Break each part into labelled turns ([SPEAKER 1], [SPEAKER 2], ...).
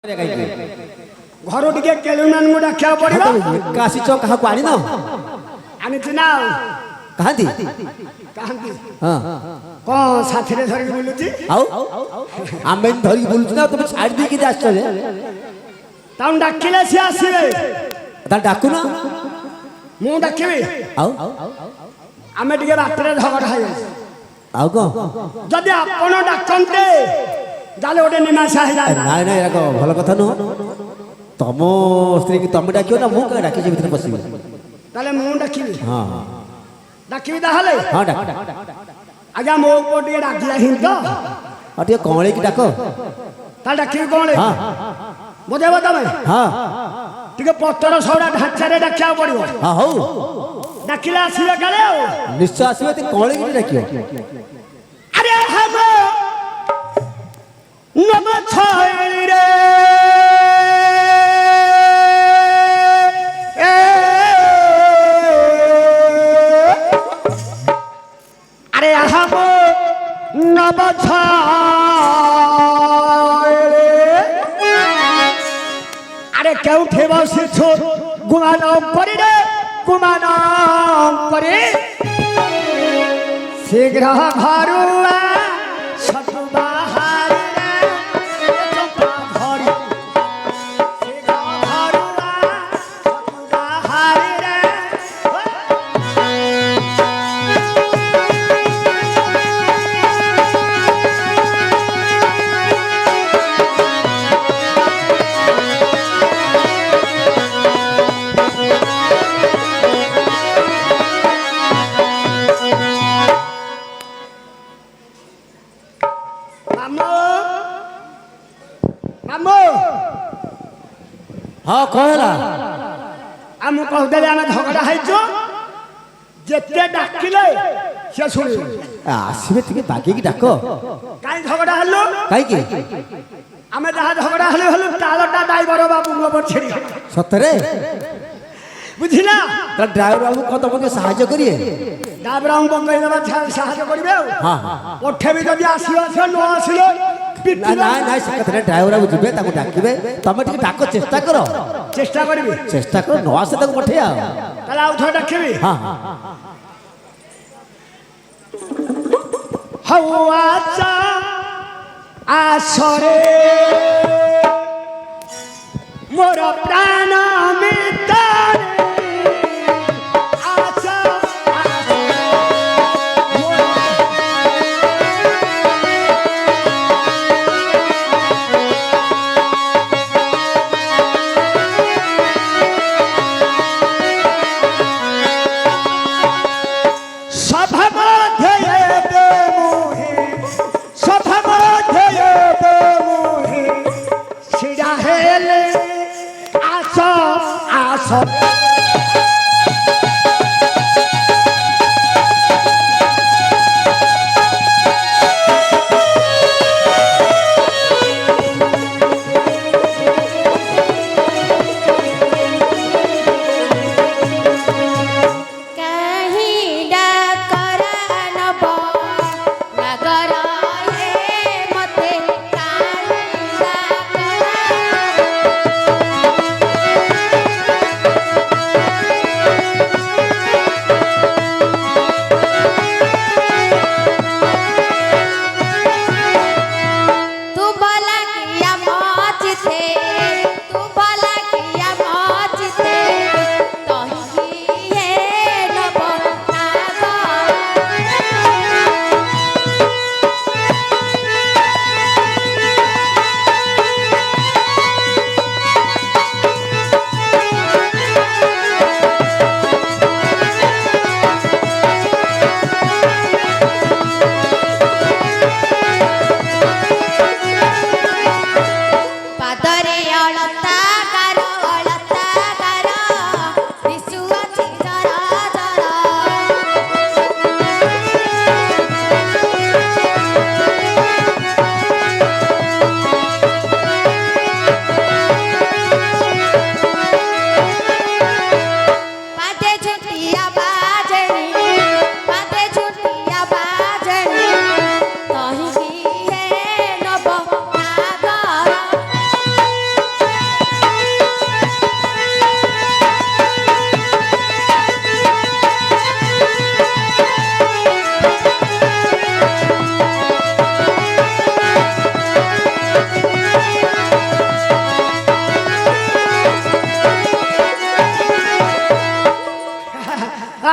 [SPEAKER 1] घर टिके केलुनान मु रखा पड़िबो
[SPEAKER 2] कासी चौक कहा को आनी न
[SPEAKER 1] आनी चिना
[SPEAKER 2] कहांती
[SPEAKER 1] कहांती
[SPEAKER 2] हां
[SPEAKER 1] कोन साथी रे धरि बुलुची
[SPEAKER 2] आउ आमे धरि बुलुची ना तुम छाड़ दी के आछो रे
[SPEAKER 1] ताऊ डाकिले से आसीबे
[SPEAKER 2] ता डाकू ना
[SPEAKER 1] मु डाकिबे
[SPEAKER 2] आउ
[SPEAKER 1] आमे टिके रात्रे झगड़ा हाय
[SPEAKER 2] आउ को
[SPEAKER 1] जदि आपण डाकंते जाले ओडे निमासा हे जाय
[SPEAKER 2] नाय नाय एरा भल कथा न तम स्त्री की तम डाकियो ना मु का डाकी जे भीतर बसिबे
[SPEAKER 1] ताले मु डाकिबे
[SPEAKER 2] हां
[SPEAKER 1] डाकिबे ताहले
[SPEAKER 2] हां डाक
[SPEAKER 1] आजा मो कोटी डाकिला हिं तो
[SPEAKER 2] अटे कोळे की डाको
[SPEAKER 1] ता डाकिबे कोळे
[SPEAKER 2] हां
[SPEAKER 1] मजे बतावे
[SPEAKER 2] हां
[SPEAKER 1] टिके पत्तर सौड़ा ढांचा रे डाकिया पड़िबो
[SPEAKER 2] हां हो
[SPEAKER 1] डाकिला आसीबे काले
[SPEAKER 2] निश्चय आसीबे ते कोळे की डाकियो
[SPEAKER 1] अरे हम नम छायली रे अरे हम नम छायली अरे क्यों थे बसे छो गुमानाम करी रे गुमानाम करी शीघ्र घरुआ सतुबा
[SPEAKER 2] हां कहला
[SPEAKER 1] हम कहते आमे झगड़ा हैजो जेते डाकिले से सुनी
[SPEAKER 2] आसीबे तिके बाकी की डाको
[SPEAKER 1] काई झगड़ा हल्लो
[SPEAKER 2] काई की
[SPEAKER 1] आमे जहा झगड़ा हले हले तालटा ड्राइवर बाबू ऊपर छेड़ी
[SPEAKER 2] सतरे
[SPEAKER 1] बुझिला
[SPEAKER 2] त ड्राइवर बाबू को तमके सहायता करिए
[SPEAKER 1] ड्राइवर हम बंगई देबा सहायता करिवे
[SPEAKER 2] हां
[SPEAKER 1] ओठे भी जदी आसीबा से न आसीलो
[SPEAKER 2] ना ना ना सकतरे ड्राइवर बाबू जिबे ताको डाकिबे तमे टिके डाको चेष्टा करो
[SPEAKER 1] चेष्टा करिवे
[SPEAKER 2] चेष्टा करो न आसे ताको पठिया
[SPEAKER 1] ताला उठो डाकिबे
[SPEAKER 2] हां
[SPEAKER 1] हवा चा आसरे मोर प्राण मितारे आशा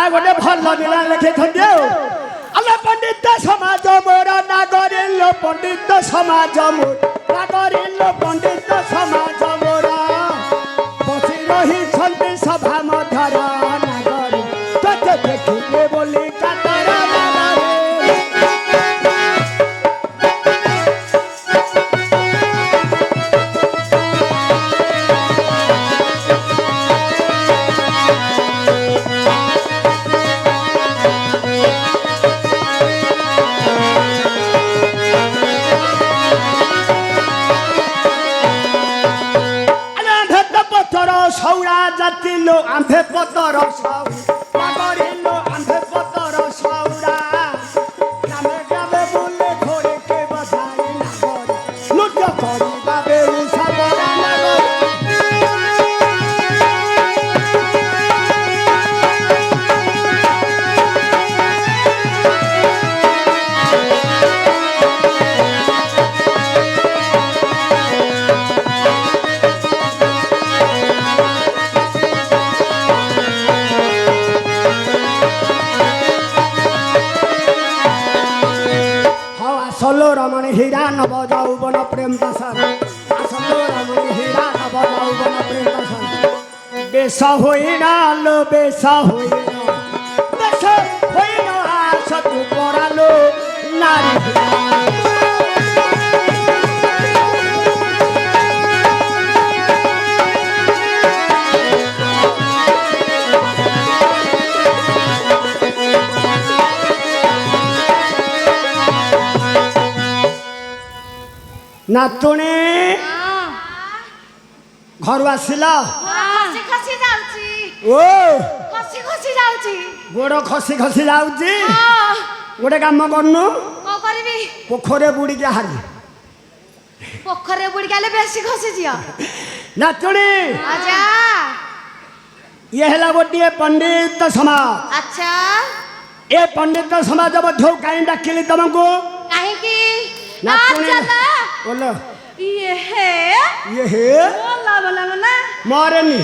[SPEAKER 1] ଗୋଟେ ଭଲ ଦିନ ଲେଖିଛନ୍ତି ଆଉ ଆଲୋ ପଣ୍ଡିତ ସମାଜ ମୋର ନାଗରିଲ ପଣ୍ଡିତ ସମାଜ ମୋର ନାଗରିଲ ପଣ୍ଡିତ ସମାଜ ମୋର ବସି ରହିଛନ୍ତି ସଭା ମଧ୍ୟରେ ନାଗରି ତତେ ଦେଖିଲେ ବୋଲି କାତର ନାଗରେ সৌরা জাতিলো আন্ধে পতর সৌ নাগরিলো আন্ধে পতর সৌরা গ্রামে গ্রামে বলে ঘরে কে বসাই নাগর লুট করি বাবে উসাবরা নাগর আসলো রমণী হীরা নব যৌবন প্রেম দশন আসলো রমণী হীরা নব যৌবন প্রেম দশন বেশ হইনা লো বেশ হইনা বেশ হইনা আসতু পড়ালো নারী নাতুণী ঘর আসিল
[SPEAKER 3] খসি খসি যাଉଛି
[SPEAKER 1] ও
[SPEAKER 3] খসি খসি যাଉଛି
[SPEAKER 1] গোড় খসি খসি যাଉଛି গোটে কাম করনু
[SPEAKER 3] কଣ କରିବି
[SPEAKER 1] পোখরে বুড়িকে হারি
[SPEAKER 3] ପୋଖରୀରେ ବୁଡି ଗଲେ ବେଶୀ ଖସି ଯିବ
[SPEAKER 1] নাতুণী
[SPEAKER 3] ଆଚ୍ଛା
[SPEAKER 1] ইয়ে হেলা গোটিয়ে পণ্ডিত সমাজ
[SPEAKER 3] ଆଚ୍ଛା
[SPEAKER 1] এ পণ্ডিত সমাজ মধ্য কাହିଁ ডাকিলি তোমাকে
[SPEAKER 3] କାହିଁକି
[SPEAKER 1] নাতুণী
[SPEAKER 3] ଆଚ୍ଛା
[SPEAKER 1] বলো
[SPEAKER 3] ଇଏ ହେ
[SPEAKER 1] ইয়ে হে
[SPEAKER 3] ଭଲ ଭଲ ଭଲ
[SPEAKER 1] মরেনি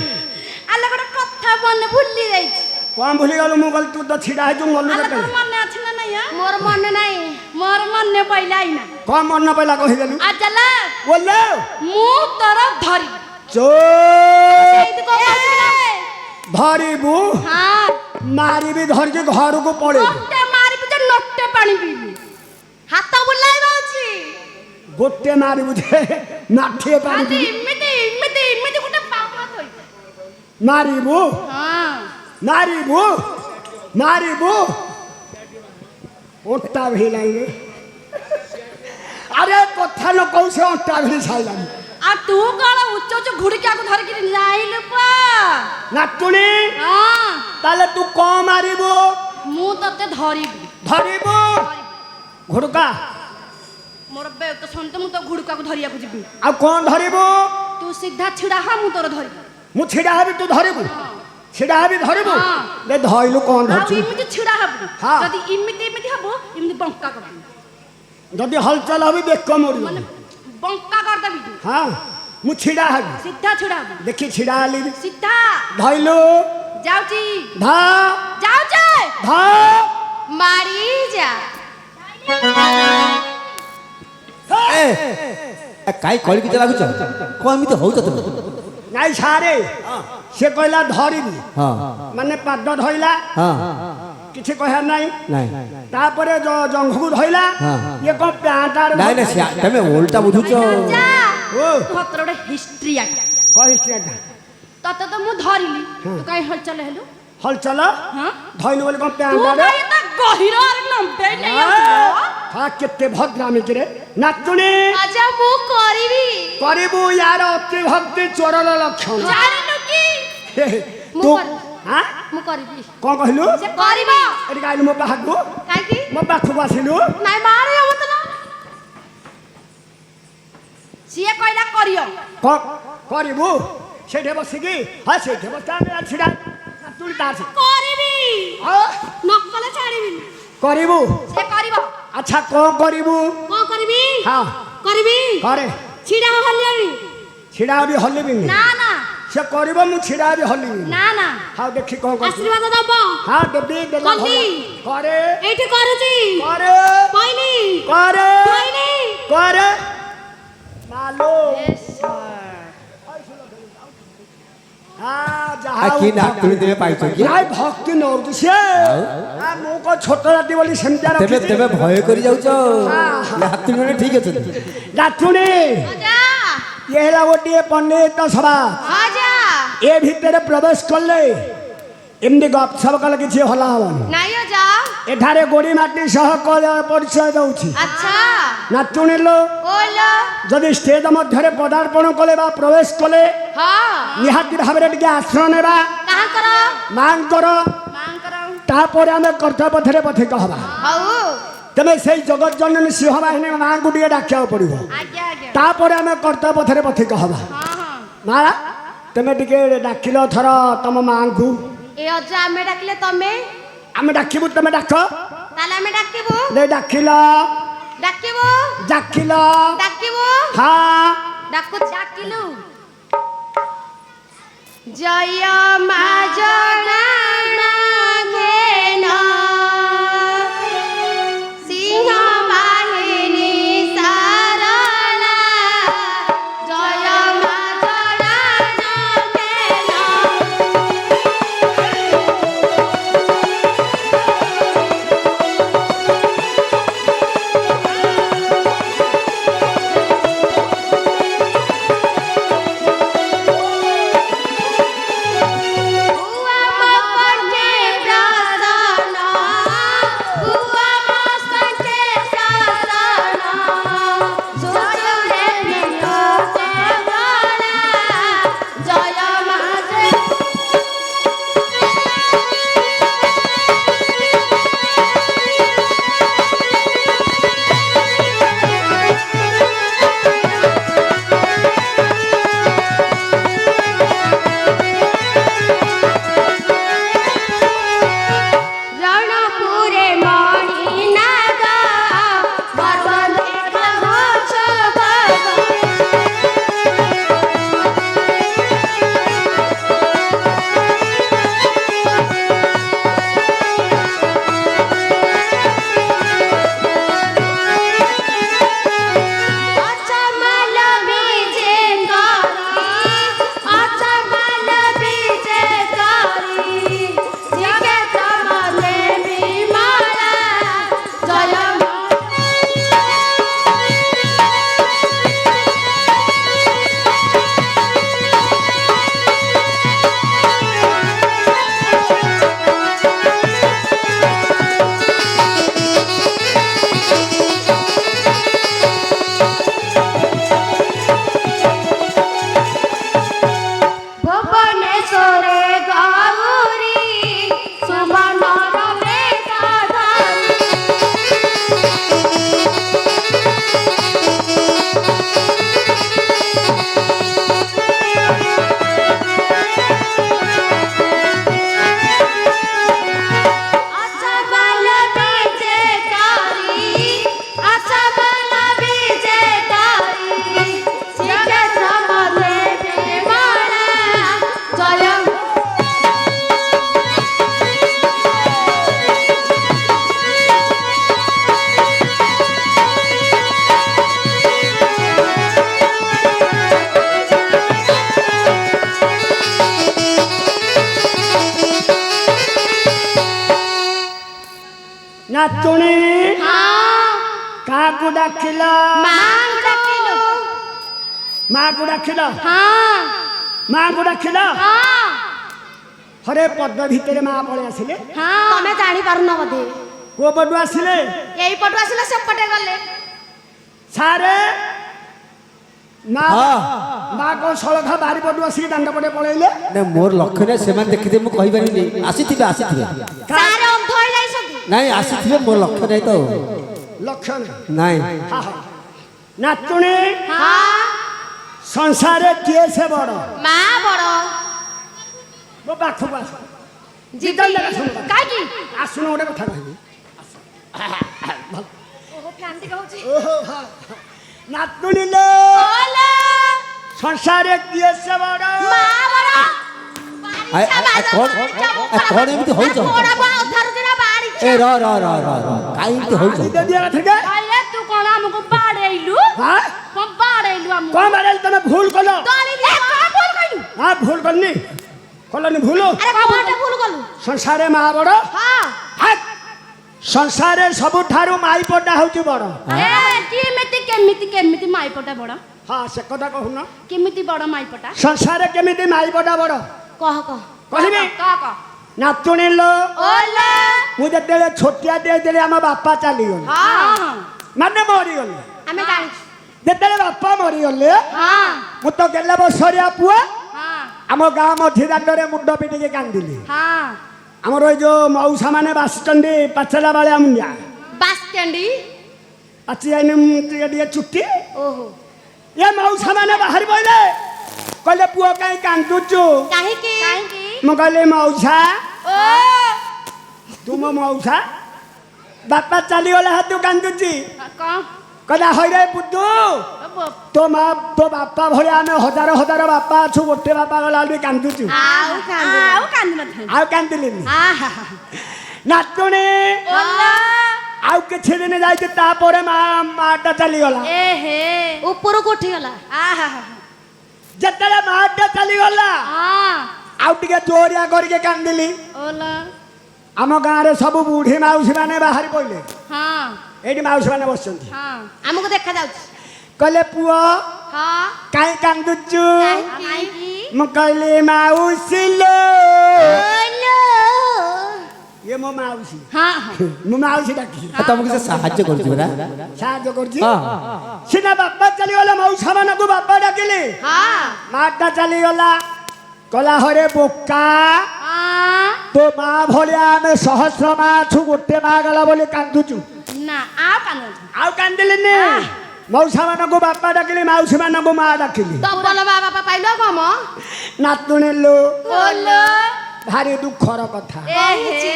[SPEAKER 3] ଆଲେ ଗୋଟେ କଥା ମନେ ଭୁଲି ଯାଇଛି
[SPEAKER 1] কম ভুলি গেল মু গল তু তো ছিড়া হইছু মনু
[SPEAKER 3] ଆଲେ
[SPEAKER 1] কেতে
[SPEAKER 3] ତୋର ମନେ ଅଛି ନା ନାଇଁ ମୋର ମନେ ନାହିଁ ମୋର ମନେ ପଇଲା ଆଇନା
[SPEAKER 1] কম মন পাইলা কহিদেলু
[SPEAKER 3] ଆଚ୍ଛା
[SPEAKER 1] বললো
[SPEAKER 3] ମୁଁ ତୋର ଧରି
[SPEAKER 1] চো
[SPEAKER 3] ସେଇଠି କଣ କରୁଛୁ
[SPEAKER 1] ধরিবু
[SPEAKER 3] ହଁ
[SPEAKER 1] মারিবি ধরিকি ঘরକୁ পড়ে
[SPEAKER 3] ଗୋଟେ ମାରିବି ଯେ ନଟେ ପାଣି ପିଇବି ହାତ ବୁଲାଇବା ଅଛି
[SPEAKER 1] গোটে মারিবু যে নাঠিয়ে
[SPEAKER 3] ଆଜି
[SPEAKER 1] পারিবি
[SPEAKER 3] ଏମିତି ଏମିତି ଏମିତି ଗୋଟେ ପାପ ଥୋଇ
[SPEAKER 1] মারিবু
[SPEAKER 3] ହଁ
[SPEAKER 1] মারিবু মারিবু ওটা ভিলাইলে আরে কথা ন কৌছে ওটা ভিলি ছাইলাম
[SPEAKER 3] ଆଉ ତୁ କଣ ଉଚ୍ଚ ଉଚ୍ଚ ଘୁଡ଼ିକାକୁ ଧରିକିରି ଯାଇଲୁ ପା
[SPEAKER 1] নাতুনি
[SPEAKER 3] ହଁ
[SPEAKER 1] তাহলে তু কম মারিবু
[SPEAKER 3] ମୁଁ ତତେ ଧରିବି
[SPEAKER 1] ধরিবু ঘুড়কা
[SPEAKER 3] ମୋର ବେଗ ଶୁଣିତେ ମୁଁ ତୋ ଘୁଡ଼ୁକାକୁ ଧରିବାକୁ ଯିବି
[SPEAKER 1] ଆଉ কোন ধরিবু
[SPEAKER 3] ତୁ ସିଧା ଛିଡ଼ା ହ ମୁଁ ତୋର ଧରିବି
[SPEAKER 1] মু ছিড়া হবি তু ধরিবু ছিড়া হবি ধরিবু
[SPEAKER 3] হ্যাঁ।
[SPEAKER 1] দে ধইলু কোন
[SPEAKER 3] ଆଉ
[SPEAKER 1] ধরছু
[SPEAKER 3] ଏମିତି ଛିଡ଼ା ହବୁ
[SPEAKER 1] ହଁ।
[SPEAKER 3] ଯଦି ଏମିତି ଏମିତି ହବ ଏମିତି ବଙ୍କା କରିଦେବି
[SPEAKER 1] যদি হলচল হবি বেক মরিব
[SPEAKER 3] ମାନେ ବଙ୍କା କରିଦେବି ତୁ
[SPEAKER 1] হ্যাঁ মু ছিড়া হবি
[SPEAKER 3] ସିଧା ଛିଡ଼ା ହବୁ
[SPEAKER 1] দেখি ছিড়া হলি
[SPEAKER 3] ସିଧା
[SPEAKER 1] ধইলু
[SPEAKER 3] ଯାଉଛି
[SPEAKER 1] ধা
[SPEAKER 3] ଯାଉଛି
[SPEAKER 1] ধা
[SPEAKER 3] ମାରି ଯା
[SPEAKER 2] କାଇଁ କଳିକି ଲାଗୁଛ କଣ ଏମିତି ହଉଛ ତମେ
[SPEAKER 1] নাই সারে সে কইলা ধরিবি
[SPEAKER 2] ହଁ
[SPEAKER 1] মানে পাদ ধইলা
[SPEAKER 2] ହଁ
[SPEAKER 1] কিছু কহা নাই
[SPEAKER 2] ନାଇଁ
[SPEAKER 1] তারপরে জঙ্ঘକୁ ধইলা
[SPEAKER 2] হ্যাঁ।
[SPEAKER 1] ইয়ে কোন প্যান্টার
[SPEAKER 2] ନାଇଁ ନାଇଁ ତମେ ଓଲଟା ବୁଝୁଛ
[SPEAKER 3] ଯା
[SPEAKER 1] ও
[SPEAKER 3] ତୋର ଗୋଟେ ହିଷ୍ଟ୍ରି ଆଜ୍ଞା
[SPEAKER 1] কহিস্ট্রেটা
[SPEAKER 3] ତତେ ତ ମୁଁ ଧରିଲି ତୁ କାହିଁ ହଲଚଲ ହେଲୁ
[SPEAKER 1] হলচল
[SPEAKER 3] ହଁ
[SPEAKER 1] ধইনু বলে কোন
[SPEAKER 3] ତୁ
[SPEAKER 1] প্যান্টার
[SPEAKER 3] କାହିଁ ଏତେ ଗହିରରେ ଲମ୍ବେଇ ନେଇ ଆସୁଛୁ
[SPEAKER 1] হ্যাঁ কেতে ভদ্রামি কিরে নাতুনি
[SPEAKER 3] ଆଚ୍ଛା ମୁଁ କରିବି
[SPEAKER 1] করিবু ইয়ার অতি ভক্তি চোরর লক্ষণ
[SPEAKER 3] ଜାଣିନୁ କି
[SPEAKER 1] তু
[SPEAKER 3] ମୁଁ କରିବି
[SPEAKER 1] হ্যাঁ
[SPEAKER 3] ମୁଁ କରିବି
[SPEAKER 1] কোন কহিলু
[SPEAKER 3] ସେ କରିବ
[SPEAKER 1] এটি গাইলু মো পাহাকু
[SPEAKER 3] କାହିଁକି
[SPEAKER 1] মো পাখକୁ আসিলু
[SPEAKER 3] ନାଇଁ ମାରେ ହବ ତ ନା ସିଏ କହିଲା କରିବ
[SPEAKER 1] করিবু সেঠে বসিকি হ্যাঁ সেঠে বসতে আমি ছিড়া নাতুনি তার
[SPEAKER 3] କରିବି
[SPEAKER 1] হ্যাঁ
[SPEAKER 3] ନକଲେ ଛାଡ଼ିବିନି
[SPEAKER 1] করিবু
[SPEAKER 3] ସେ କରିବ
[SPEAKER 1] আচ্ছা কম করিবু
[SPEAKER 3] କଣ କରିବି
[SPEAKER 1] হ্যাঁ
[SPEAKER 3] କରିବି
[SPEAKER 1] করে
[SPEAKER 3] ଛିଡ଼ା ହଲିଆନି
[SPEAKER 1] ছিড়া হবি হলিবি
[SPEAKER 3] ନା ନା
[SPEAKER 1] ସେ କରିବ ମୁଁ ଛିଡ଼ା ହେବି ହଲି
[SPEAKER 3] ନା ନା
[SPEAKER 1] ହଁ ଦେଖି କ'ଣ କରୁଛି
[SPEAKER 3] ଆଶୀର୍ବାଦ ଦବ
[SPEAKER 1] ହଁ ଦେବି ଦେଲା
[SPEAKER 3] କଲି।
[SPEAKER 1] କରେ
[SPEAKER 3] ଏଇଠି କରୁଛି
[SPEAKER 1] କରେ
[SPEAKER 3] କହିଲି
[SPEAKER 1] କରେ
[SPEAKER 3] କହିଲି
[SPEAKER 1] କରେ ମାଲୋ
[SPEAKER 2] ଆ କି ନାତୁଣୀ ତେବେ ପାଇଛ କି
[SPEAKER 1] ନାଇଁ ଭକ୍ତି ନଉଛି ସିଏ ମୁଁ କଣ ଛୋଟ ରାତି ବୋଲି ସେମିତିଆ
[SPEAKER 2] ତେବେ
[SPEAKER 1] ରଖିଛି
[SPEAKER 2] ତେବେ ଭୟ କରି ଯାଉଛ ନାତୁଣୀ ମାନେ ଠିକ ଅଛନ୍ତି
[SPEAKER 1] ନାତୁଣୀ
[SPEAKER 3] ଅଜା
[SPEAKER 1] ଇଏ ହେଲା ଗୋଟିଏ ପଣ୍ଡିତ ସଭା
[SPEAKER 3] ଅଜା
[SPEAKER 1] ଏ ଭିତରେ ପ୍ରବେଶ କଲେ ଏମିତି ଗପସପ କଲେ କିଛି ହଲା ହବନି
[SPEAKER 3] ନାଇଁ ଅଜା
[SPEAKER 1] ଏଠାରେ ଗୋଡ଼ି ମାଟି ସହ ପରିଚୟ ଦଉଛି
[SPEAKER 3] ଆଚ୍ଛା
[SPEAKER 1] ନାତୁଣୀ ଲୋ
[SPEAKER 3] ଓଲୋ
[SPEAKER 1] ଯଦି ଷ୍ଟେଜ ମଧ୍ୟରେ ପଦାର୍ପଣ କଲେ ବା ପ୍ରବେଶ କଲେ
[SPEAKER 3] ହଁ
[SPEAKER 1] ନିହାତି ଭାବରେ ଟିକେ ଆଶ୍ରୟ ନେବା
[SPEAKER 3] କାହାଙ୍କର
[SPEAKER 1] ମାଙ୍କର
[SPEAKER 3] ମାଙ୍କର
[SPEAKER 1] ତାପରେ ଆମେ କର୍ତ୍ତବ୍ୟଥରେ ପଥିକ ହବା
[SPEAKER 3] ହଉ
[SPEAKER 1] ତେବେ ସେଇ ଜଗତ ଜନନୀ ସିଂହ ବାହିନୀ ମାଙ୍କୁ ଟିକେ ଡାକିବାକୁ ପଡ଼ିବ
[SPEAKER 3] ଆଜ୍ଞା ଆଜ୍ଞା
[SPEAKER 1] ତାପରେ ଆମେ କର୍ତ୍ତବ୍ୟଥରେ ପଥିକ ହବା
[SPEAKER 3] ହଁ ହଁ
[SPEAKER 1] ମା ତମେ ଟିକେ ଡାକିଲ ଥର ତମ ମାଙ୍କୁ
[SPEAKER 3] ଏ ଅଜା ଆମେ ଡାକିଲେ ତମେ
[SPEAKER 1] ଆମେ ଡାକିବୁ ତମେ ଡାକ
[SPEAKER 3] ତାହେଲେ ଆମେ ଡାକିବୁ
[SPEAKER 1] ଡାକିଲ
[SPEAKER 3] ଡାକିବୁ
[SPEAKER 1] ଡାକିଲ
[SPEAKER 3] ଡାକିବୁ
[SPEAKER 1] ହଁ
[SPEAKER 3] ଡାକୁ ଡାକିଲୁ ଜୟ ମା ଜଗନ୍ନାଥ ସିଂହ ବାହିନୀ ସାରଳା ଜୟ ମା ଜଗନ୍ନାଥ
[SPEAKER 1] ନାତୁଣୀ
[SPEAKER 3] ହଁ
[SPEAKER 1] କାହାକୁ ଡାକିଲ
[SPEAKER 3] ମାଙ୍କୁ ଡାକିଲୁ
[SPEAKER 1] ମାକୁ ଡାକିଲ
[SPEAKER 3] ହଁ
[SPEAKER 1] ମାକୁ ଡାକିଲ
[SPEAKER 3] ହଁ
[SPEAKER 1] ହରେ ପଦ ଭିତରେ ମା ପଳେଇ ଆସିଲେ
[SPEAKER 3] ହଁ ତମେ ଜାଣିପାରୁନ ବୋଧେ
[SPEAKER 1] କୋଉ ପଟୁ ଆସିଲେ
[SPEAKER 3] ଏଇପଟୁ ଆସିଲେ ସେପଟେ ଗଲେ
[SPEAKER 1] ସାରେ ମା
[SPEAKER 2] ହଁ।
[SPEAKER 1] ମା କଣ ସଳଖା ବାରିପଟୁ ଆସିକି ଦାଣ୍ଡ ପଟେ ପଳେଇଲେ
[SPEAKER 2] ନା ମୋର ଲକ୍ଷ୍ୟ ନାହିଁ ସେମାନେ ଦେଖିଥିବେ ମୁଁ କହିପାରିବିନି ଆସିଥିବେ ଆସିଥିବେ
[SPEAKER 3] ସାରେ ଅନ୍ଧ ହେଇଯାଇଛନ୍ତି
[SPEAKER 2] ନାଇଁ ଆସିଥିବେ ମୋର ଲକ୍ଷ୍ୟ ନାହିଁ ତ
[SPEAKER 1] ଲକ୍ଷଣ
[SPEAKER 2] ନାଇଁ
[SPEAKER 1] ନାତୁଣୀ
[SPEAKER 3] ହଁ
[SPEAKER 1] ସଂସାରରେ କିଏ ସେ ବଡ
[SPEAKER 3] ମା ବଡ
[SPEAKER 1] ମୋ ପାଖକୁ ଆସ
[SPEAKER 3] ଯିବି କାହିଁକି
[SPEAKER 1] ଆସୁନ ଗୋଟେ କଥା କହିବି
[SPEAKER 3] ଓହୋ ଫ୍ୟାନ୍ ଟିକେ ହଉଛି
[SPEAKER 1] ଓହୋ ନାତୁଣୀ ଲୋ
[SPEAKER 3] ଓଲା
[SPEAKER 1] ସଂସାରରେ କିଏ ସେ ବଡ
[SPEAKER 3] ମା ବଡ
[SPEAKER 2] କଣ ଏମିତି ହଉଛ ଏ ର ର ର ର ର କାଇଁ ଏମିତି ହଉଛ
[SPEAKER 1] ଦେ ଦିଆ ଥରକେ
[SPEAKER 3] କହିଲେ ତୁ କଣ ଆମକୁ ବାଡେଇଲୁ
[SPEAKER 1] हां
[SPEAKER 3] କଣ ବାଡେଇଲୁ ଆମକୁ
[SPEAKER 1] कोन बारे तमे भूल कलो
[SPEAKER 3] ଦଳିଲି କଣ ଭୁଲ କଲୁ
[SPEAKER 1] हां भूल करनी कलनी भूल
[SPEAKER 3] ଆରେ କଣଟେ ଭୁଲ कलୁ
[SPEAKER 1] संसारे मा बड़
[SPEAKER 3] ହଁ
[SPEAKER 1] हां संसारे सब ठारू माई पडा होची बड़
[SPEAKER 3] ଏ କେମିତି କେମିତି କେମିତି ମାଇପଟା ବଡ
[SPEAKER 1] हां से कथा कहून
[SPEAKER 3] କେମିତି ବଡ ମାଇପଟା
[SPEAKER 1] संसारे केमिति माई पडा बड़
[SPEAKER 3] କହ କହ
[SPEAKER 1] କହିବି
[SPEAKER 3] କହ
[SPEAKER 1] नातुणी लो
[SPEAKER 3] ଓଲା
[SPEAKER 1] मु जेतेले छोटिया दे देले हम बापा चली गले
[SPEAKER 3] ହଁ
[SPEAKER 1] माने मरी गले
[SPEAKER 3] ଆମେ ଜାଣିଛୁ
[SPEAKER 1] जेतेले बापा मरी गले
[SPEAKER 3] ହଁ
[SPEAKER 1] मु तो गेले बसरिया पुआ
[SPEAKER 3] ହଁ
[SPEAKER 1] आम गाँ मझी दांडरे मुंड पिटिके कांदिली
[SPEAKER 3] ହଁ
[SPEAKER 1] आमर ए जो मौसा माने बासचंडी पाचला बाले मुंडिया
[SPEAKER 3] ବାସ୍କେଣ୍ଡି
[SPEAKER 1] पाची जाइने टिके चुट्टी
[SPEAKER 3] ଓହୋ
[SPEAKER 1] ये मौसा माने बाहर बोले कहले पुओ काई कांदुचु
[SPEAKER 3] କାହିଁକି କାହିଁକି
[SPEAKER 1] मु कहले मौसा
[SPEAKER 3] ଓ
[SPEAKER 1] तुम मौसा बापा चली गले हाथू कांदुची
[SPEAKER 3] କଣ
[SPEAKER 1] कहला हइरे बुद्धू तो माँ तो बापा भलिया आमे हजार हजार बापा अछु गोटे बापा गला भी कांदुचु
[SPEAKER 3] ଆଉ କାନ୍ଦି ନଥାଏ
[SPEAKER 1] आउ कांदिलिनी
[SPEAKER 3] ଆହା
[SPEAKER 1] नातुणी
[SPEAKER 3] ଓଲା
[SPEAKER 1] आउ किछि दिन जाइते तापरे माटा चली गला
[SPEAKER 3] ଏ ହେ ଉପରକୁ ଉଠିଗଲା ଆହା
[SPEAKER 1] जेतले माटा चली गला
[SPEAKER 3] ହଁ
[SPEAKER 1] आउ टिके जोरिया करके कांदिली
[SPEAKER 3] ଓଲା
[SPEAKER 1] आम गाँ रे सब बुढ़ी माउसी माने बाहर पइले
[SPEAKER 3] ହଁ
[SPEAKER 1] एठी माउसी माने बसचंती
[SPEAKER 3] ହଁ ଆମକୁ ଦେଖା ଯାଉଛି
[SPEAKER 1] कहले पुओ
[SPEAKER 3] ହଁ
[SPEAKER 1] काई कांदुचु
[SPEAKER 3] କାହିଁକି
[SPEAKER 1] मु कहले माउसी लो
[SPEAKER 3] ଓଲୋ
[SPEAKER 1] ये मो माउसी
[SPEAKER 3] ହଁ ହଁ
[SPEAKER 1] मु माउसी डाकी
[SPEAKER 2] ତମକୁ ସେ ସାହାଯ୍ୟ କରୁଛି ପରା
[SPEAKER 1] साहाଯ୍य करछि
[SPEAKER 2] ହଁ
[SPEAKER 1] सिना बापा चली गला मौसा मानकु बापा डाकिली
[SPEAKER 3] ହଁ
[SPEAKER 1] माटा चली गला कला हरे बोका
[SPEAKER 3] ହଁ
[SPEAKER 1] तो माँ भलिया आमे सहस्र माँ छु गोटे माँ गला बोली कांदुचु
[SPEAKER 3] ନା ଆଉ କାନ୍ଦି ନଥାଏ
[SPEAKER 1] आउ कांदिलिनी मौसा मानकु बापा डाकिली माउसी मानकु माँ डाकिली
[SPEAKER 3] ତପଲ ବାବା ପାଇଲ କମ
[SPEAKER 1] नातुणी लो
[SPEAKER 3] ଓଲୋ
[SPEAKER 1] भारी दुखर कथा
[SPEAKER 3] ଏ ହେ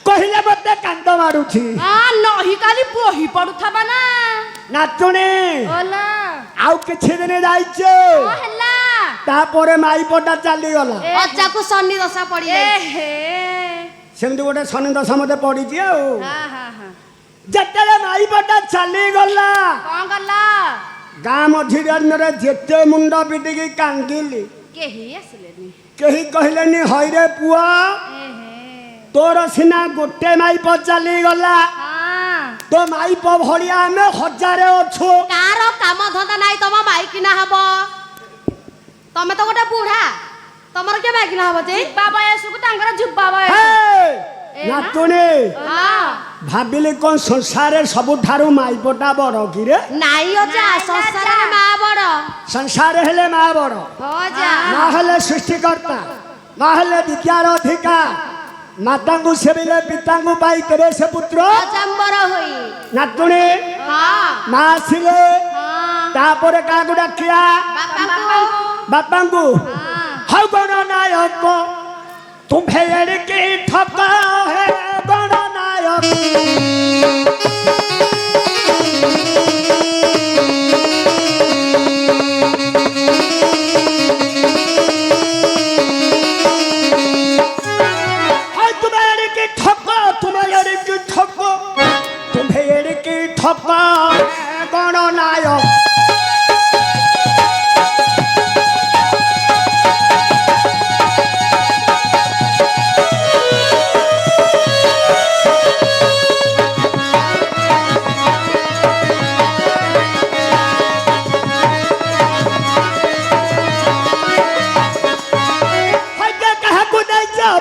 [SPEAKER 1] कहिले मते कांद मारुछि
[SPEAKER 3] ହଁ ନହି କାଲି ବହି ପଡୁଥବା ନା
[SPEAKER 1] नातुणी
[SPEAKER 3] ଓଲା
[SPEAKER 1] आउ किछि दिन जाइछे
[SPEAKER 3] କଣ ହେଲା
[SPEAKER 1] तापरे माई पटा चली गला
[SPEAKER 3] ଅଜାକୁ ଶନି ଦଶା ପଡି ଯାଇଛି
[SPEAKER 1] सेमति गोटे शनि दशा मते पडिछि आ
[SPEAKER 3] ହଁ ହଁ ହଁ
[SPEAKER 1] जेतेले माई पटा चली गला
[SPEAKER 3] କଣ କଲା
[SPEAKER 1] गाँ मझी रे जेते मुंड पिटिकी कांदिली
[SPEAKER 3] କେହି ଆସିଲେନି
[SPEAKER 1] केही कहलेनी हइरे पुआ
[SPEAKER 3] ଏ ହେ
[SPEAKER 1] तोर सिना गोटे माई प चली गला
[SPEAKER 3] ହଁ
[SPEAKER 1] तो माई प भलिया आमे हजारे अछु
[SPEAKER 3] କାର କାମ ଧନ୍ଦା ନାହିଁ ତମ ମାଇକିନା ହବ ତମେ ତ ଗୋଟେ ବୁଢା ତମର କିଏ ମାଇକିନା ହବ ଯେ ଯୁବା ବୟସକୁ ତାଙ୍କର ଯୁବା ବୟସ
[SPEAKER 1] हे नातुणी
[SPEAKER 3] ହଁ
[SPEAKER 1] भाबिली कोन संसारे सबु ठारू माई पटा बड़ कि रे
[SPEAKER 3] ନାଇଁ ଅଜା ସଂସାରରେ ମା ବଡ
[SPEAKER 1] संसार हेले मा बड़
[SPEAKER 3] ଅଜା
[SPEAKER 1] ना हेले सृष्टिकर्ता ना हेले विद्यार अधिकार मातांगु सेविले पितांगु पाई तेरे से पुत्र
[SPEAKER 3] ଅଜମ୍ବର ହୋଇ
[SPEAKER 1] नातुणी
[SPEAKER 3] ହଁ
[SPEAKER 1] मा आसिले
[SPEAKER 3] ହଁ
[SPEAKER 1] तापरे कागु डाकिया
[SPEAKER 3] ବାପାଙ୍କୁ
[SPEAKER 1] बापांगु हौ गणनायक तुम्हें एड़की ठका है गणनायक तुम्हें एड़की ठका तुम्हें एड़की ठका है गणनायक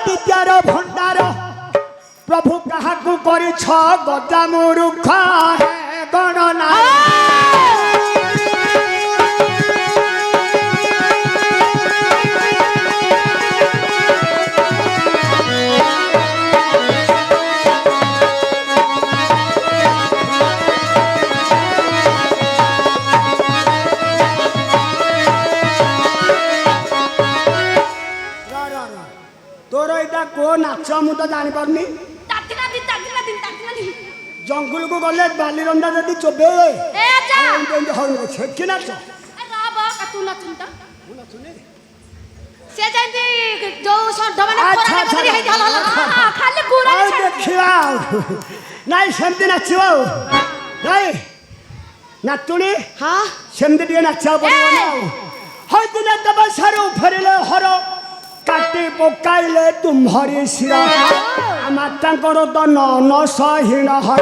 [SPEAKER 1] विद्यार भंडार प्रभु कहा कर गजा मूर्ख है गणना तोर एटा को नाच मु तो जानी पारनी जंगल को गले बाली रंडा जदी चोबे
[SPEAKER 3] ए आजा।
[SPEAKER 1] हो छेकी नाच
[SPEAKER 3] ए रब का तू नचुन त ସେ ଯେମିତି ଯୋଉ ଷଣ୍ଢ ମାନେ
[SPEAKER 1] ଆଚ୍ଛା,
[SPEAKER 3] ଖୋରାକ କରି ହେଇଛି ହଲ ହଲ
[SPEAKER 1] ଆଚ୍ଛା।
[SPEAKER 3] ଖାଲି ଗୁରା
[SPEAKER 1] ଆଉ ଦେଖିବା ଆଉ ନାଇଁ ସେମିତି ନାଚିବ ଆଉ ନାଇଁ ନାତୁଣୀ
[SPEAKER 3] ହଁ
[SPEAKER 1] ସେମିତି ଟିକେ ନାଚିବାକୁ ପଡ଼ିବ ନା ଆଉ ହଇଦିନ ତମ ସାରୁ ଫେରିଲେ ହର କାଟି ପକାଇଲେ ତୁମ୍ଭରି ଶିର ମାତାଙ୍କର ତ ନନ ସହୀନ ହର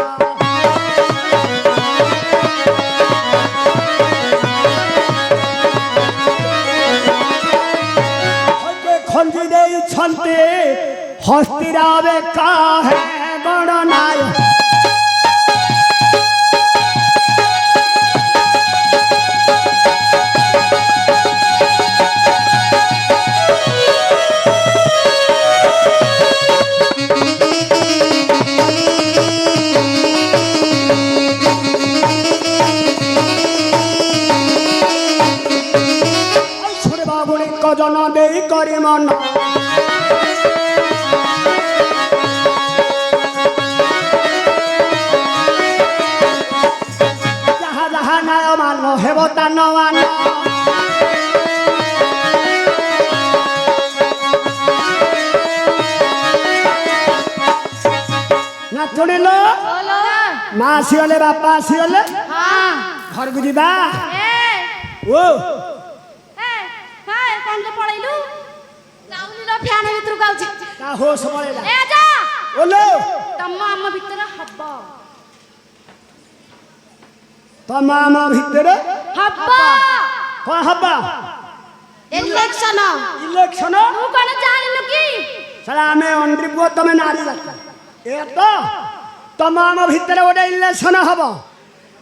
[SPEAKER 1] ଖଞ୍ଜି ଦେଇଛନ୍ତି ହସ୍ତିରା ବେକା ହେ ଗଣନାୟ জন দেই করে মন যাহা যাহা নায় মান হেব তান মান না শুনিল
[SPEAKER 3] ବୋଲୋ
[SPEAKER 1] মা আসিগলে বাপা আসিগলে
[SPEAKER 3] ହଁ
[SPEAKER 1] ঘরକୁ ଯିବା
[SPEAKER 3] ଏ
[SPEAKER 1] ଓ
[SPEAKER 3] କଣ ଯେ ପଳେଇଲୁ ଯାଉନି ର ଫ୍ୟାନ ଭିତରକୁ ଆଉଛି
[SPEAKER 1] ତା ହୋସ ପଳେଇଲା
[SPEAKER 3] ଏ ଯା
[SPEAKER 1] ଓଲୋ
[SPEAKER 3] ତମ ଆମ ଭିତରେ ହବ
[SPEAKER 1] ତମ ଆମ ଭିତରେ
[SPEAKER 3] ହବ
[SPEAKER 1] କଣ ହବ
[SPEAKER 3] ଇଲେକ୍ସନ
[SPEAKER 1] ଇଲେକ୍ସନ
[SPEAKER 3] ମୁଁ କଣ ଜାଣିନୁ କି
[SPEAKER 1] ସାला ଆମେ ଅଣ୍ଡ୍ରି ପୁଅ ତମେ ନାରୀ ଜାତି ଏ ତ ତମ ଆମ ଭିତରେ ଗୋଟେ ଇଲେକ୍ସନ ହବ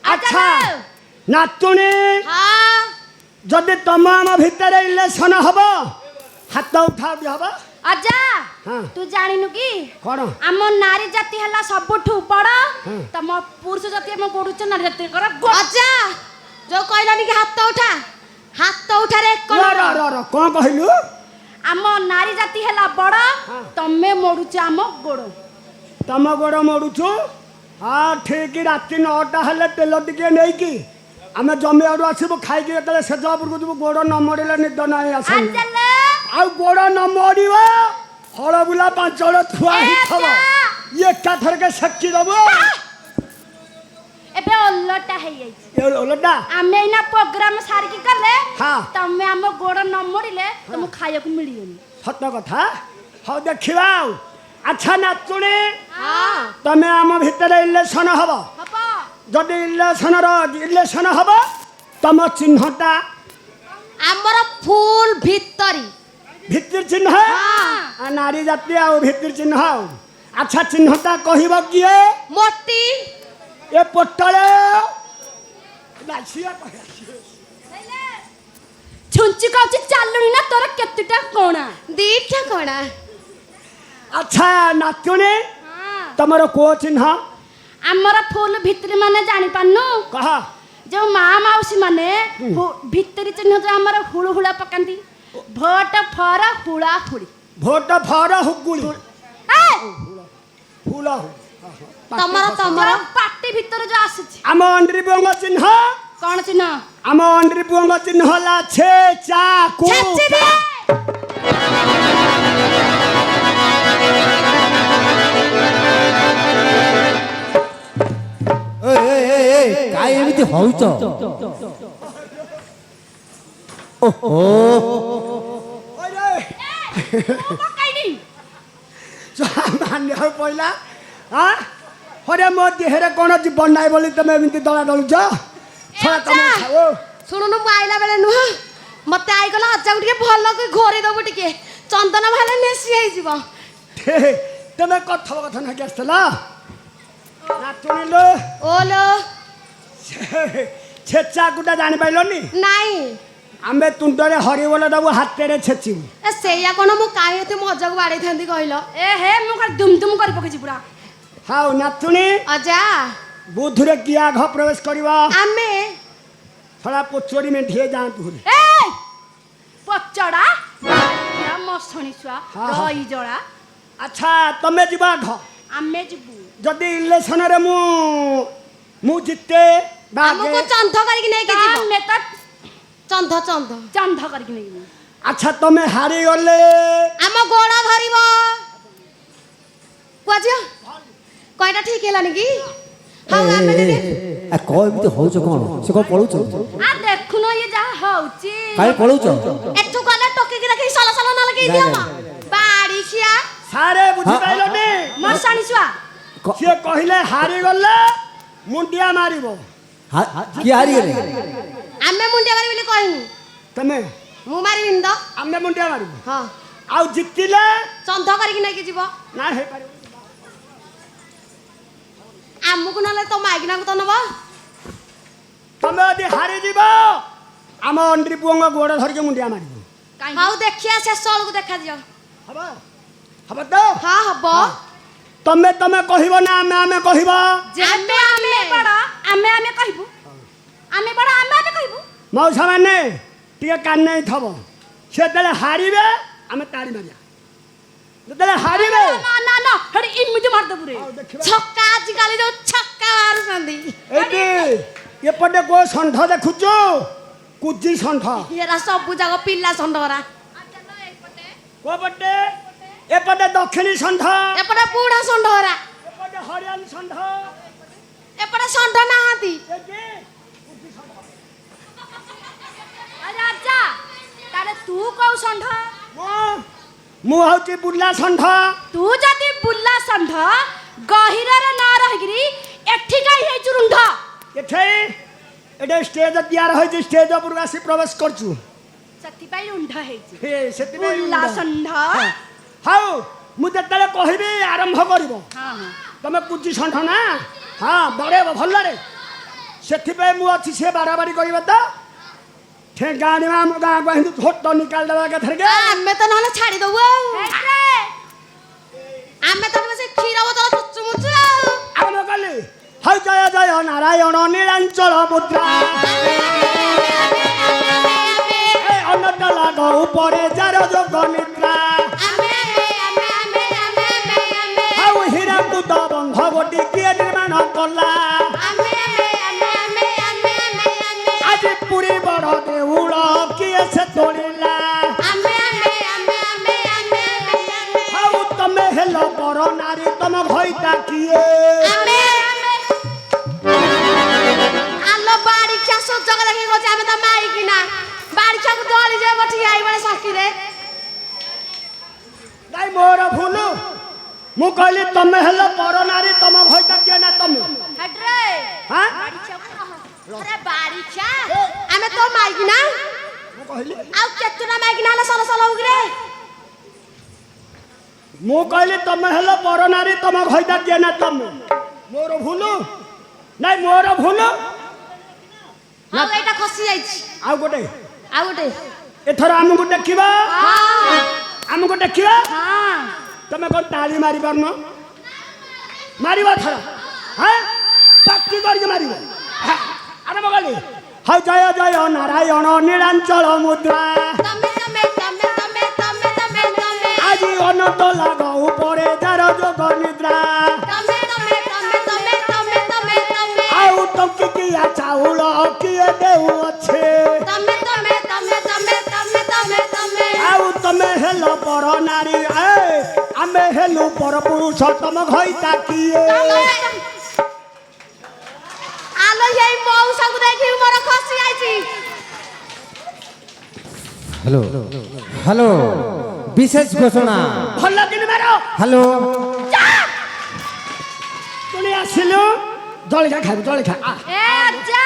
[SPEAKER 1] ଆଚ୍ଛା ନାତୁଣୀ
[SPEAKER 3] ହଁ
[SPEAKER 1] ଯଦି ତମ ଆମ ଭିତରେ ଇଲେକ୍ସନ ହବ ହାତ ଉଠା ଉଠି ହବ
[SPEAKER 3] ଅଜା
[SPEAKER 1] ହଁ।
[SPEAKER 3] ତୁ ଜାଣିନୁ କି
[SPEAKER 1] କଣ
[SPEAKER 3] ଆମ ନାରୀ ଜାତି ହେଲା ସବୁଠୁ ବଡ
[SPEAKER 1] ହଁ।
[SPEAKER 3] ତମ ପୁରୁଷ ଜାତି ଆମ ଗୋଡୁଛ ନାରୀ ଜାତିଙ୍କର ଅଜା ଯୋଉ କହିଲାନି କି ହାତ ଉଠାରେ ଏକ
[SPEAKER 1] ର ର ର ର କଣ କହିଲୁ
[SPEAKER 3] ଆମ ନାରୀ ଜାତି ହେଲା ବଡ
[SPEAKER 1] ହଁ।
[SPEAKER 3] ତମେ ମୋଡୁଛ ଆମ ଗୋଡ
[SPEAKER 1] ତମ ଗୋଡ଼ ମୋଡୁଛୁ ହଁ ଠିକ ରାତି 9ଟା ହେଲେ ତେଲ ଟିକେ ନେଇକି ଆମେ ଜମି ଆଡୁ ଆସିବୁ ଖାଇକି ଯେତେବେଳେ ସେଜ ଉପରକୁ ଯିବୁ ଗୋଡ଼ ନ ମୋଡ଼ିଲେ ନିଦ ନାହିଁ ଆସେ
[SPEAKER 3] ଆଜାଲେ
[SPEAKER 1] ଆଉ ଗୋଡ଼ ନ ମୋଡ଼ିବ ହଳ ବୁଲା ପାଞ୍ଚଳ ଥୁଆ ହେଇଥିବ ଇଏ ଏକାଥରକେ ସେକି ଦବୁ
[SPEAKER 3] ଏବେ ଓଲଟା ହେଇଯାଇଛି
[SPEAKER 1] ଏ ଓଲଟା
[SPEAKER 3] ଆମେ ଏଇନା ପ୍ରୋଗ୍ରାମ ସାରିକି ଗଲେ
[SPEAKER 1] ହଁ।
[SPEAKER 3] ତମେ ଆମ ଗୋଡ ନ ମୋଡ଼ିଲେ ତମକୁ ଖାଇବାକୁ ମିଳିବନି
[SPEAKER 1] ସତ କଥା ହଉ ଦେଖିବା ଆଉ ଆଚ୍ଛା ନାତୁଣୀ
[SPEAKER 3] ହଁ
[SPEAKER 1] ତମେ ଆମ ଭିତରେ ଇଲେକ୍ସନ ହବ
[SPEAKER 3] ହବ
[SPEAKER 1] ଯଦି ଇଲେକ୍ସନ ହବ ତମ ଚିହ୍ନଟା
[SPEAKER 3] ଆମର ଫୁଲ ଭିତରି
[SPEAKER 1] ଭିତ୍ତି ଚିହ୍ନ
[SPEAKER 3] ହଁ।
[SPEAKER 1] ଆ ନାରୀ ଜାତି ଆଉ ଭିତ୍ତି ଚିହ୍ନ ଆଉ ଆଚ୍ଛା ଚିହ୍ନଟା କହିବ କିଏ
[SPEAKER 3] ମୋଟି
[SPEAKER 1] ଏ ପୋଟଳ
[SPEAKER 3] ଛୁଞ୍ଚି କହୁଛି ଚାଲୁଣି ନା ତୋର କେତେଟା କଣା ଦିଟା କଣା
[SPEAKER 1] ଆଚ୍ଛା ନାତୁଣୀ ତମର କୋ ଚିହ୍ନ
[SPEAKER 3] ଆମର ଫୁଲ ଭିତରି ମାନେ ଜାଣିପାରୁନୁ
[SPEAKER 1] କହ
[SPEAKER 3] ଯୋଉ ମା ମାଉସୀ ମାନେ ଭିତରି ଚିହ୍ନ ଯୋଉ ଆମର ହୁଳୁ ହୁଳା ପକାନ୍ତି ଭୋଟ ଫର ହୁଳା ହୁଳି
[SPEAKER 1] ଭୋଟ ଫର ହୁଗୁଳି
[SPEAKER 3] ଏ,
[SPEAKER 1] ଫୁଲ
[SPEAKER 3] ତମର ପାଟି ଭିତରୁ ଯୋଉ ଆସୁଛି
[SPEAKER 1] ଆମ ଅଣ୍ଡ୍ରି ପୁଅଙ୍କ ଚିହ୍ନ
[SPEAKER 3] କଣ ଚିହ୍ନ
[SPEAKER 1] ଆମ ଅଣ୍ଡ୍ରି ପୁଅଙ୍କ ଚିହ୍ନ ହେଲା ଛେ ଚାକୁ
[SPEAKER 3] ଛେଚି ଦେ
[SPEAKER 2] କାଇଁ ଏମିତି ହଉଛ ଓହୋ
[SPEAKER 3] ପକାଇନି
[SPEAKER 1] ମାନିବାକୁ ପଇଲା ହରେ ମୋ ଦେହରେ କଣ ଜୀବନ ନାହିଁ ବୋଲି ତମେ ଏମିତି ଦଳା ଦଳୁଛ
[SPEAKER 3] ଶୁଣୁନୁ ମୁଁ ଆଇଲା ବେଳେ ନୁହଁ ମତେ ଆଇଗଲା ଅଜାକୁ ଟିକେ ଭଲ କି ଘୋରି ଦବୁ ଟିକେ ଚନ୍ଦନ ଭାଲେ ନେସି ହେଇଯିବ
[SPEAKER 1] ତମେ କଥବ କଥା ନାକି ଆସିଥିଲ ନାତୁଣିଲୋ
[SPEAKER 3] ଓଲୋ
[SPEAKER 1] ଛେଚାକୁଟା ଜାଣିପାରିଲନି
[SPEAKER 3] ନାଇଁ
[SPEAKER 1] ଆମେ ତୁଣ୍ଡରେ ହରିବୋଲ ଦବୁ ହାତରେ ଛେଚିବୁ
[SPEAKER 3] ଏ ସେଇଆ କଣ ମୁଁ କାହିଁ ଏତେ ମଜାକୁ ବାଡେଇଥାନ୍ତି କହିଲ ଏ ହେ ମୁଁ ଖାଲି ଦୁମ ଦୁମ କରି ପକେଇଛି ପୁରା
[SPEAKER 1] ହଉ ନାତୁଣୀ
[SPEAKER 3] ଅଜା
[SPEAKER 1] ବୁଧୁରେ କିଆ ଘ ପ୍ରବେଶ କରିବ
[SPEAKER 3] ଆମେ
[SPEAKER 1] ଛଡ଼ା ପୋଚୋଡ଼ି ମେଣ୍ଢିଏ ଯାଆନ୍ତୁ ଘରେ
[SPEAKER 3] ଏ ପଚଡା ମଶଣି ଛୁଆ
[SPEAKER 1] ହଁ, ହଁ।
[SPEAKER 3] ରଇ ଜଳା
[SPEAKER 1] ଆଚ୍ଛା ତମେ ଯିବା ଘ
[SPEAKER 3] ଆମେ ଯିବୁ
[SPEAKER 1] ଯଦି ଇଲେକ୍ସନରେ ମୁଁ ଜିତେ
[SPEAKER 3] ଆମକୁ ଚନ୍ଧ କରିକି ନେଇକି ଯିବ ଆମେ ତ ଚନ୍ଧ କରିକି ନେଇକି
[SPEAKER 1] আচ্ছা তুমি হারি গলে
[SPEAKER 3] ଆମ ଗୋଡ଼ ଧରିବ କୁଆ ଝିଅ କଇଟା ଠିକ ହେଲାନି କି ହଉ ଆମେ ଦିଦି
[SPEAKER 2] କଣ ଏମିତି ହଉଛ କଣ ସେ କଣ ପଳଉଛ
[SPEAKER 3] ଆ ଦେଖୁନ ଇଏ ଯାହା ହଉଛି
[SPEAKER 2] କାହିଁ ପଳଉଛ
[SPEAKER 3] ଏଠୁ ଗଲେ ଟକିକି ଦେଖି ସଲ ସଲ ନ ଲଗେଇ ଦିଅ ବାଡି ଖିଆ
[SPEAKER 1] ସାରେ ବୁଝି ପାଇଲନି
[SPEAKER 3] ମଶାଣି ଛୁଆ
[SPEAKER 1] ସିଏ କହିଲେ ହାରି ଗଲେ ମୁଣ୍ଡିଆ ମାରିବ
[SPEAKER 2] କିଏ ହାରିଗଲେ
[SPEAKER 3] ଆମେ ମୁଣ୍ଡିଆ ମାରି ବୋଲି କହିନି
[SPEAKER 1] ତମେ
[SPEAKER 3] ମୁଁ ମାରିବିନି ତ
[SPEAKER 1] ଆମେ ମୁଣ୍ଡିଆ ମାରିବୁ
[SPEAKER 3] ହଁ
[SPEAKER 1] ଆଉ ଜିତିଲେ
[SPEAKER 3] ଚନ୍ଦ କରିକି ନେଇକି ଯିବ
[SPEAKER 1] ନା ହେଇପାରିବ
[SPEAKER 3] ଆମକୁ ନହେଲେ ତ ମାଇକିନାକୁ ତ ନବ
[SPEAKER 1] ତମେ ଯଦି ହାରିଯିବ ଆମ ଅଣ୍ଡ୍ରି ପୁଅଙ୍କ ଗୋଡ଼ ଧରିକି ମୁଣ୍ଡିଆ ମାରିବ
[SPEAKER 3] ହଉ ଦେଖିଆ ଶେଷ ବେଳକୁ ଦେଖାଯିବ
[SPEAKER 1] ହବ ହବ ତ
[SPEAKER 3] ହଁ ହବ
[SPEAKER 1] ତମେ ତମେ କହିବ ନା ଆମେ ଆମେ କହିବ
[SPEAKER 3] ଆମେ ଆମେ ବଡ ଆମେ ଆମେ କହିବୁ ଆମେ ବଡ ଆମେ ଆମେ କହିବୁ
[SPEAKER 1] ମଉସା ମାନେ ଟିକେ କାନେଇ ଥବ ସେତେବେଳେ ହାରିବେ ଆମେ ତାଳି ମାରିବା ଯେତେବେଳେ ହାରିବେ
[SPEAKER 3] ନା ନା ନା ହେଡି ଇମିତି ମାରଦବୁ ରେ
[SPEAKER 1] ହଉ ଦେଖିବା।
[SPEAKER 3] ଛକ୍କା ଆଜି କାଲି ଯୋଉ ଛକ୍କା ମାରୁଛନ୍ତି
[SPEAKER 1] ଏଇଠି ଏପଟେ କୋ ଷଣ୍ଢ ଦେଖୁଛୁ କୁଜି ଷଣ୍ଢ
[SPEAKER 3] ଏରା ସବୁ ଯାକ ପିଲା ଷଣ୍ଢରା
[SPEAKER 1] କୋ ପଟେ ଏପଟେ ଦକ୍ଷିଣୀ ଷଣ୍ଢ
[SPEAKER 3] ଏପଟେ ବୁଢା ଷଣ୍ଢରା
[SPEAKER 1] ଏପଟେ ହରିୟାଣ ଷଣ୍ଢ
[SPEAKER 3] ଏପଟେ ଷଣ୍ଢ ନାହାନ୍ତି
[SPEAKER 1] ଏଠି
[SPEAKER 3] ରାଜା ତାରେ ତୁ କୋଉ ଷଣ୍ଢ
[SPEAKER 1] ମୁଁ ହଉଛି ବୁଲା ଷଣ୍ଢ
[SPEAKER 3] ତୁ ଯଦି ବୁଲା ଷଣ୍ଢ ଗହିରରେ ନ ରହିକିରି ଏଠି କାଇ ହେଇଛୁ ରୁଣ୍ଢ
[SPEAKER 1] ଏଠି ଏଠି ଷ୍ଟେଜ ତିଆର ହେଇଛି ଷ୍ଟେଜ ଉପରକୁ ଆସି ପ୍ରବେଶ କରୁଛୁ
[SPEAKER 3] ସେଥିପାଇଁ ରୁଣ୍ଢ ହେଇଛି
[SPEAKER 1] ହେ ସେଥିପାଇଁ
[SPEAKER 3] ବୁଲା ଷଣ୍ଢ
[SPEAKER 1] ହଉ ମୁଁ ଯେତେବେଳେ କହିବି ଆରମ୍ଭ କରିବ
[SPEAKER 3] ହଁ ହଁ
[SPEAKER 1] ତମେ କୁଜି ଷଣ୍ଢ ନା ହଁ ବଢେଇବ ଭଲରେ ସେଥିପାଇଁ ମୁଁ ଅଛି ସେ ବାରାବାରି କରିବ ତ ଠେଙ୍ଗା ଆଣିବା ଆମ ଗାଁକୁ ଆଣି ଝୋଟ ନିକାଲି ଦେବା କେଥରେ
[SPEAKER 3] ଆମେ ତ ନହେଲେ ଛାଡ଼ିଦବୁ ଆଉ ଆମେ ତ ସେ କ୍ଷୀର ବୋତଲ ଚୁଚୁମୁଚୁ ଆଉ
[SPEAKER 1] ଆରମ୍ଭ କଲି ହଉ ଜୟ ଜୟ ନାରାୟଣ ନୀଳାଞ୍ଚଳ ମୁଦ୍ରା ଅନଟ ଲାଗ ଉପରେ ଯାର ଯୋଗ ନିଦ୍ରା ଆଉ ହୀରାକୁଦ ବନ୍ଧ ଗୋଟି କିଏ ନିର୍ମାଣ କଲା ଆଜି ପୁରୀ ବଡ଼ ଦେଉଳ କିଏ ସେ ତୋଳିଲା ଆଉ ତମେ ହେଲ ବର ନାରୀ ତମ ଭଇତା କିଏ
[SPEAKER 3] ଆଲୋ ବାଡ଼ି ଖିଆ ସୁଯୋଗ ଦେଖି କହୁଛି ଆମେ ତ ମାଇକିନା ବାଡ଼ି ଖିଆକୁ ଦଳି ଯେ ବଠିକି ଆଇବେଳେ ସାକିରେ
[SPEAKER 1] ନାଇଁ ମୋର ଭୁଲ ମୁଁ କହିଲି ତମେ ହେଲ ବର ନାରୀ ତମ ଭଇତା କିଏ ନା ତମେ
[SPEAKER 3] ହେଟ୍ରେ
[SPEAKER 1] ହାଁ
[SPEAKER 3] ଆରେ ବାଡ଼ି ଖିଆ ଆମେ ତ ମାଇକିନା
[SPEAKER 1] ମୁଁ କହିଲି
[SPEAKER 3] ଆଉ କେତେଟା ମାଇକିନା ହେଲେ ସଲ ସଲ ହଉକିରେ
[SPEAKER 1] ମୁଁ କହିଲି ତମେ ହେଲ ବର ନାରୀ ତମ ଭଇତା କିଏ ନା ତମେ ମୋର ଭୁଲ ନାଇଁ ମୋର ଭୁଲ
[SPEAKER 3] ଆଉ ଏଇଟା ଖସି ଯାଇଛି
[SPEAKER 1] ଆଉ ଗୋଟେ ଏଥର ଆମକୁ ଦେଖିବା
[SPEAKER 3] ହଁ
[SPEAKER 1] ଆମକୁ ଦେଖିବା
[SPEAKER 3] ହଁ
[SPEAKER 1] ତମେ କଣ ତାଳି ମାରି ପାରୁନ ମାରିବ ଥର ହଁ ପାଟି କରିକି ମାରିବ ଆରମ୍ଭ କଲି ହଉ ଜୟ ଜୟ ନାରାୟଣ ନୀଳାଞ୍ଚଳ ମୁଦ୍ରା ଆଜି ଅନଟ ଲାଗ ଉପରେ ଯାର ଯୋଗ ନିଦ୍ରା ଆଉ ଟଙ୍କିକିଆ ଚାଉଳ କିଏ ଦେଉଅଛେ ଆଉ ତମେ ହେଲ ପର ନାରୀ ଆମେ ହେଲୁ ପର ପୁରୁଷ ତମ ଘଇତା କିଏ
[SPEAKER 3] ଆଲୋ ଏଇ ମଉସାକୁ ଦେଖି ମୋର ଖସି ଯାଇଛି
[SPEAKER 2] হ্যালো হ্যালো বিশেষ ঘোষণা
[SPEAKER 1] ଭଲ କିନି ମାର
[SPEAKER 2] হ্যালো
[SPEAKER 1] ତୁଣି ଆସିଲୁ ଜଳିଖା ଖାଇବୁ ଜଳିଖା
[SPEAKER 3] ଏ ଯା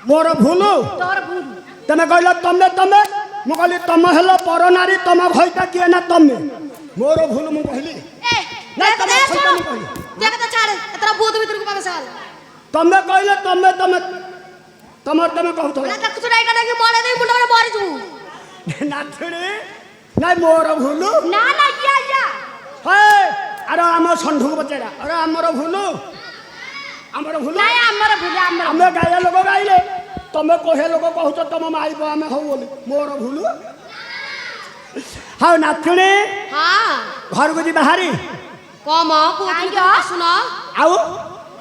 [SPEAKER 1] ମୋର ଭୁଲ
[SPEAKER 3] ତୋର ଭୁଲ
[SPEAKER 1] ତମେ କହିଲ ତମେ ତମେ ମୁଁ କହିଲି ତମ ହେଲ ପର ନାରୀ ତମ ଘଇତା କିଏ ନା ତମେ ମୋର ଭୁଲ ମୁଁ କହିଲି
[SPEAKER 3] ଏ
[SPEAKER 1] ନାଇଁ ତମ ଘଇତା ମୁଁ କହିଲି
[SPEAKER 3] ଦେଖ ତ ଛାଡେ ଏତରା ଭୂତ ଭିତରକୁ ପାବେ ସାଲ
[SPEAKER 1] ତମେ କହିଲେ ତମେ ତମେ ତମର ତମେ କହୁଥିଲ
[SPEAKER 3] ନା ଦେଖୁଛୁ ନା ଏଇଟା କି ମଳେ ଦେଇ ମୁଣ୍ଡ ମରେ ଯିବୁ
[SPEAKER 1] ନାଥୁଣି ନାଇଁ ମୋର ଭୁଲ
[SPEAKER 3] ନା ନା ୟା
[SPEAKER 1] ହେ ଆରେ ଆମ ଷଣ୍ଢକୁ ପଚାରା ଆରେ ଆମର ଭୁଲ
[SPEAKER 3] ନାଇଁ ଆମର ଭୁଲ ଆମର
[SPEAKER 1] ଆମେ ଗାଇବା ଲୋକ ଗାଇଲେ ତମେ କହିବା ଲୋକ କହୁଛ ତମ ମାଇବ ଆମେ ହଉ ବୋଲି ମୋର ଭୁଲ ହଉ ନାଥୁଣି
[SPEAKER 3] ହଁ
[SPEAKER 1] ଘରକୁ ଯିବା ହାରି
[SPEAKER 3] କମ କାହିଁକି ଆସୁନ
[SPEAKER 1] ଆଉ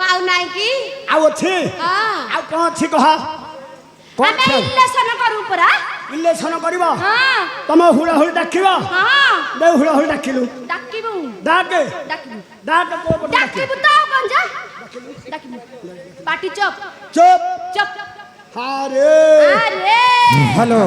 [SPEAKER 3] ଆଉ ନାଇଁ କି
[SPEAKER 1] ଆଉ ଅଛି
[SPEAKER 3] ହଁ
[SPEAKER 1] ଆଉ କଣ ଅଛି କହ
[SPEAKER 3] ଆମେ ଇଲେକ୍ସନ କରୁ ପରା
[SPEAKER 1] ଇଲେକ୍ସନ କରିବ
[SPEAKER 3] ହଁ
[SPEAKER 1] ତମ ହୁଳହୁଳି ଡାକିବ
[SPEAKER 3] ହଁ
[SPEAKER 1] ଦେ ହୁଳହୁଳି ଡାକିଲୁ
[SPEAKER 3] ଡାକିବୁ
[SPEAKER 1] ଡାକେ
[SPEAKER 3] ଡାକିବୁ
[SPEAKER 1] ଡାକେ କୋଉ ପଟେ ଡାକିବୁ?
[SPEAKER 3] ଡାକିବୁ ତ ଆଉ କଣ ଯା ଡାକିବୁ ପାଟି ଚପ
[SPEAKER 1] ଚୁପ
[SPEAKER 3] ଚପ
[SPEAKER 1] ଆରେ
[SPEAKER 3] ଆରେ
[SPEAKER 2] হ্যালো